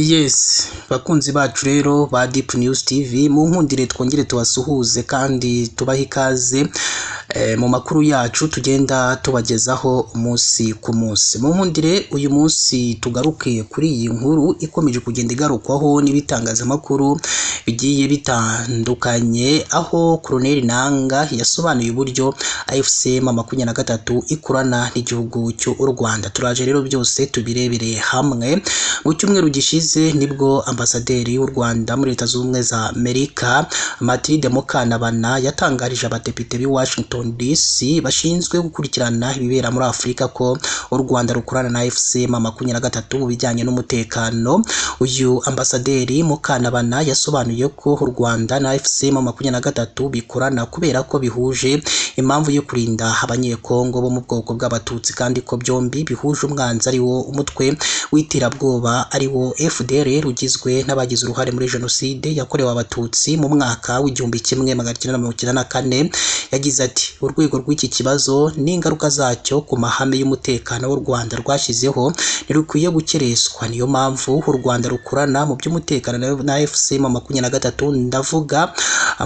Yes, bakunzi bacu rero ba Deep News TV mu nkundire twongere tubasuhuze kandi tubaha ikaze mu makuru yacu tugenda tubagezaho umunsi ku munsi. Mu nkundire uyu munsi tugaruke kuri iyi nkuru ikomeje kugenda igarukwaho n'ibitangazamakuru bigiye bitandukanye, aho Colonel Nanga yasobanuye uburyo AFC M23 ikorana n'igihugu cy'u Rwanda. Turaje rero byose tubirebere hamwe. Mu cyumweru gishize nibwo ambasaderi w'u Rwanda muri Leta Zunze Ubumwe za Amerika Matilde Mukantabana yatangarije abadepite b'i Washington DC bashinzwe gukurikirana ibibera muri Afurika ko u Rwanda rukorana na AFC M23 mu bijyanye n'umutekano. Uyu ambasaderi Mukantabana yasobanuye ko u Rwanda na AFC M23 bikorana kubera ko bihuje impamvu yo kurinda abanyekongo bo mu bwoko bw'abatutsi, kandi ko byombi bihuje umwanzi ari wo umutwe w'iterabwoba ari wo FDLR ugizwe n'abagize uruhare muri jenoside yakorewe abatutsi mu mwaka w'1994. Yagize ati urwego rw'iki kibazo n'ingaruka zacyo ku mahame y'umutekano w'u Rwanda rwashyizeho ntirukwiye gukereswa. Niyo mpamvu u Rwanda rukorana mu by'umutekano na AFC M23, ndavuga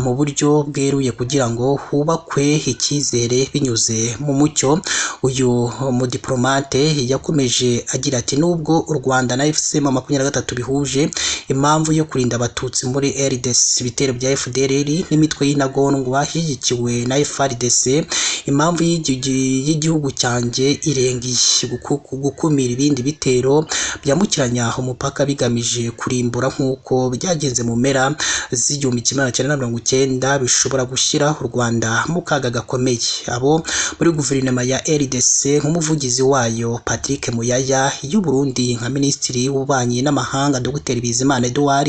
mu buryo bweruye kugira ngo hubakwe icyizere binyuze mu mucyo. Uyu mudiplomate yakomeje agira ati nubwo u Rwanda na AFC M23 bihuje impamvu yo kurinda abatutsi muri RDC, ibitero bya FDLR n'imitwe y'intagondwa ishyigikiwe na FARDC, impamvu y'igihugu cyanjye irengiye gukumira ibindi bitero byambukiranya umupaka bigamije kurimbura nk'uko byagenze mu mpera z'1990 bishobora gushyira u Rwanda mu kaga gakomeye. Abo muri guverinoma ya RDC nk'umuvugizi wayo Patrick Muyaya, y'u Burundi nka Minisitiri w'Ububanyi n'Amahanga Dr Bizimana Edouard,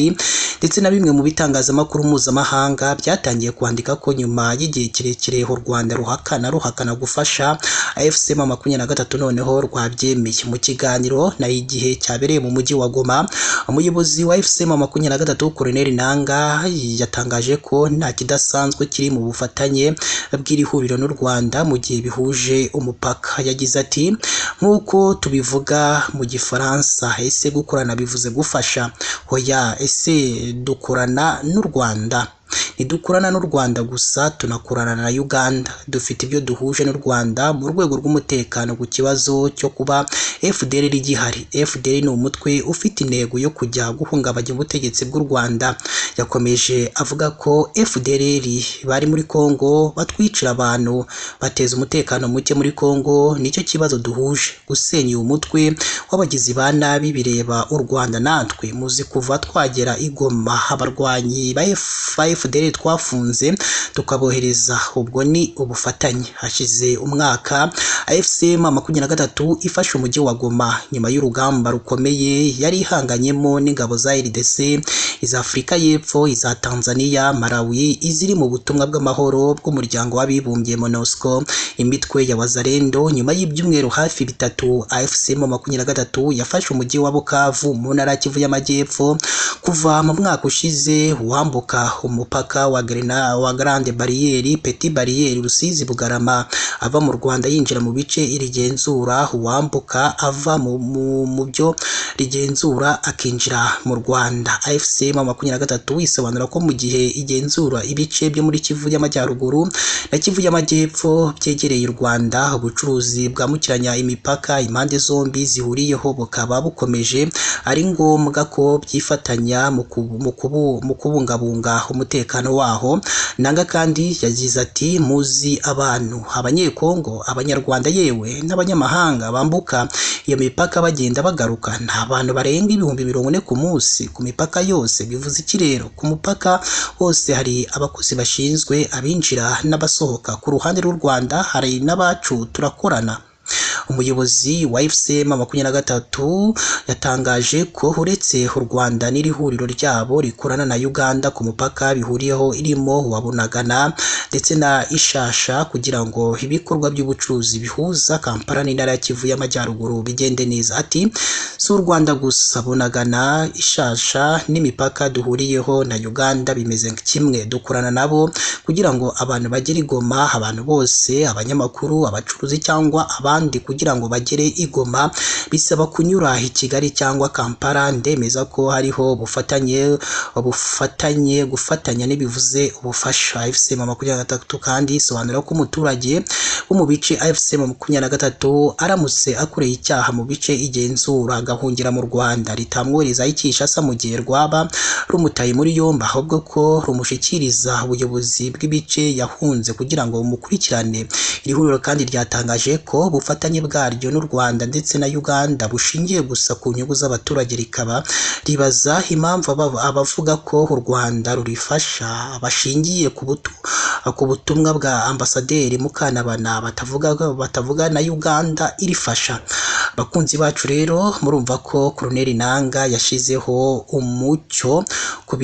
ndetse na bimwe mu bitangazamakuru mpuzamahanga byatangiye kwandika ko nyuma y'igihe kirekire u Rwanda ruhakana gufasha AFC M23 noneho rwabyemeye. Mu kiganiro na igihe cyabereye mu mujyi wa Goma, umuyobozi wa AFC M23 Colonel Nanga yatangaje ko nta kidasanzwe kiri mu bufatanye bw'iri huriro n'u Rwanda mu gihe bihuje umupaka. Yagize ati nk'uko tubivuga mu Gifaransa, ese gukorana bivuze gufasha? Hoya, ese dukorana n'u Rwanda? Ntidukorana n'u Rwanda gusa, tunakorana na Uganda. Dufite ibyo duhuje n'u Rwanda mu rwego rw'umutekano ku kibazo cyo kuba FDLR igihari. FDLR ni umutwe ufite intego yo kujya guhungabanya ubutegetsi bw'u Rwanda. Yakomeje avuga ko FDLR bari muri Kongo batwicira abantu, bateza umutekano muke muri Kongo, nicyo kibazo duhuje. Gusenya uyu mutwe w'abagizi ba nabi bireba u Rwanda. Natwe muzi kuva twagera i Goma abarwanyi ba FDLR twafunze tukabohereza, ubwo ni ubufatanye. Hashize umwaka AFC M23 ifashe umujyi wa Goma nyuma y'urugamba rukomeye yari ihanganyemo n'ingabo za RDC, iza Afurika y'Epfo, iza Tanzania, Malawi, iziri mu butumwa bw'amahoro bw'umuryango w'abibumbye MONUSCO, imitwe ya Wazalendo. Nyuma y'ibyumweru hafi bitatu AFC M23 yafashe umujyi wa Bukavu mu ntara ya Kivu y'Amajyepfo. Kuva mu mwaka ushize wambuka umupaka wa Grande Barriere, Petit Barriere, Rusizi, Bugarama ava mu Rwanda yinjira mu bice irigenzura, wambuka ava mu byo rigenzura akinjira mu Rwanda. AFC M23 isobanura ko mu gihe igenzura ibice byo muri Kivu y'Amajyaruguru na Kivu y'Amajyepfo byegereye u Rwanda, ubucuruzi bwambukiranya imipaka impande zombi zihuriyeho bukaba bukomeje, ari ngombwa ko byifatanya mu kubungabunga umutekano waho. Nanga kandi yagize ati muzi abantu, abanyekongo, abanyarwanda yewe n'abanyamahanga bambuka iyo mipaka bagenda bagaruka, nta bantu barenga 40,000 ku munsi ku mipaka yose. Bivuze iki rero? Ku mupaka hose hari abakozi bashinzwe abinjira n'abasohoka. Ku ruhande rw'u Rwanda hari n'abacu turakorana. Umuyobozi wa AFC M23 yatangaje ko uretse u Rwanda n'iri huriro ryabo rikorana na Uganda ku mupaka bihuriyeho irimo wabunagana ndetse na Ishasha kugira ngo ibikorwa by'ubucuruzi bihuza Kampala n'intara ya Kivu y'Amajyaruguru bigende neza. Ati si u Rwanda gusa, Bunagana, Ishasha n'imipaka duhuriyeho na Uganda bimeze kimwe, dukorana nabo kugira ngo abantu bagere i Goma, abantu bose, abanyamakuru, abacuruzi cyangwa abandi kugira ngo bagere i Goma bisaba kunyura i Kigali cyangwa Kampala. Ndemeza ko hariho gufatanya n'ibivuze ubufasha. AFC M23 kandi isobanura ko umuturage wo mu bice AFC M23 aramutse akoreye icyaha mu bice igenzura agahungira mu Rwanda ritamwohereza Kinshasa mu gihe rwaba rumutaye muri yombi, ahubwo ko rumushikiriza ubuyobozi bw'ibice yahunze kugira ngo bumukurikirane. Iri huriro kandi ryatangaje ko ubufatanye bwaryo n'u Rwanda ndetse na Uganda bushingiye gusa ku nyungu z'abaturage, rikaba ribaza impamvu abavuga ko u Rwanda rurifasha bashingiye ku butumwa bwa Ambasaderi Mukantabana batavuga na Uganda irifasha. Bakunzi bacu rero murumva ko Colonel Nanga yashizeho umucyo ku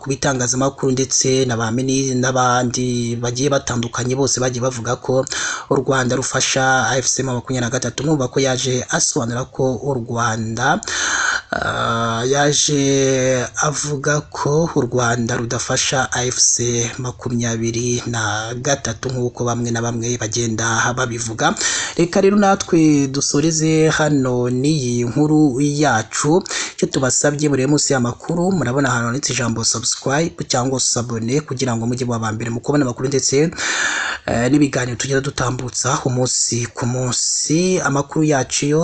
bitangazamakuru ndetse n'abandi bagiye batandukanye, bose bagiye bavuga ko u Rwanda rufasha AFC M23. Numva ko yaje asobanura ko u Rwanda yaje avuga ko u Rwanda rudafasha AFC M23 nk'uko bamwe na bamwe bagenda babivuga. Reka rero natwe dusoreze hano n'iyi nkuru yacu. Icyo tubasabye muri munsi y'amakuru murabona ahantu handitse ijambo subscribe cyangwa sabone kugira ngo mujye muba mbere mu kubona amakuru ndetse n'ibiganiro tugenda dutambutsa umunsi ku munsi. Amakuru yacu yo